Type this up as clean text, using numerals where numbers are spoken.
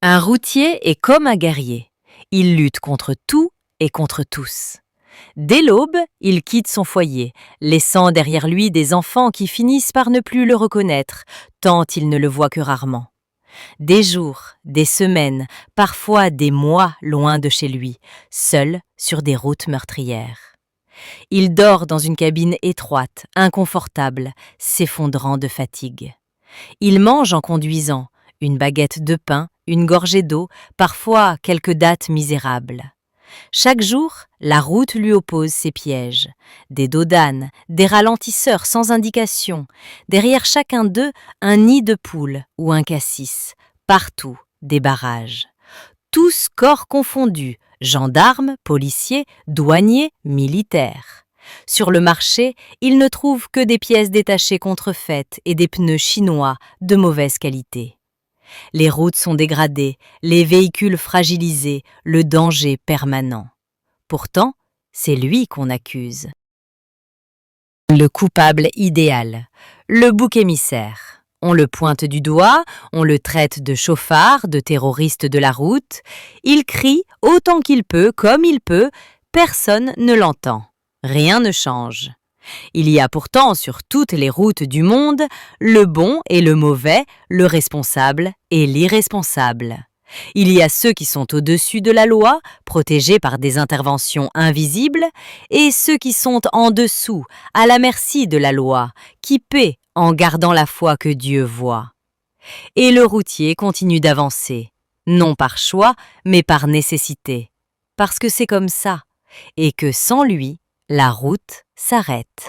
Un routier est comme un guerrier. Il lutte contre tout et contre tous. Dès l'aube, il quitte son foyer, laissant derrière lui des enfants qui finissent par ne plus le reconnaître, tant il ne le voit que rarement. Des jours, des semaines, parfois des mois loin de chez lui, seul sur des routes meurtrières. Il dort dans une cabine étroite, inconfortable, s'effondrant de fatigue. Il mange en conduisant, une baguette de pain, une gorgée d'eau, parfois quelques dattes misérables. Chaque jour, la route lui oppose ses pièges, des dos d'âne, des ralentisseurs sans indication, derrière chacun d'eux un nid de poule ou un cassis, partout des barrages. Tous corps confondus, gendarmes, policiers, douaniers, militaires. Sur le marché, il ne trouve que des pièces détachées contrefaites et des pneus chinois de mauvaise qualité. Les routes sont dégradées, les véhicules fragilisés, le danger permanent. Pourtant, c'est lui qu'on accuse. Le coupable idéal, le bouc émissaire. On le pointe du doigt, on le traite de chauffard, de terroriste de la route. Il crie autant qu'il peut, comme il peut, personne ne l'entend. Rien ne change. Il y a pourtant sur toutes les routes du monde le bon et le mauvais, le responsable et l'irresponsable. Il y a ceux qui sont au-dessus de la loi, protégés par des interventions invisibles, et ceux qui sont en dessous, à la merci de la loi, qui paient en gardant la foi que Dieu voit. Et le routier continue d'avancer, non par choix, mais par nécessité, parce que c'est comme ça, et que sans lui, la route s'arrête.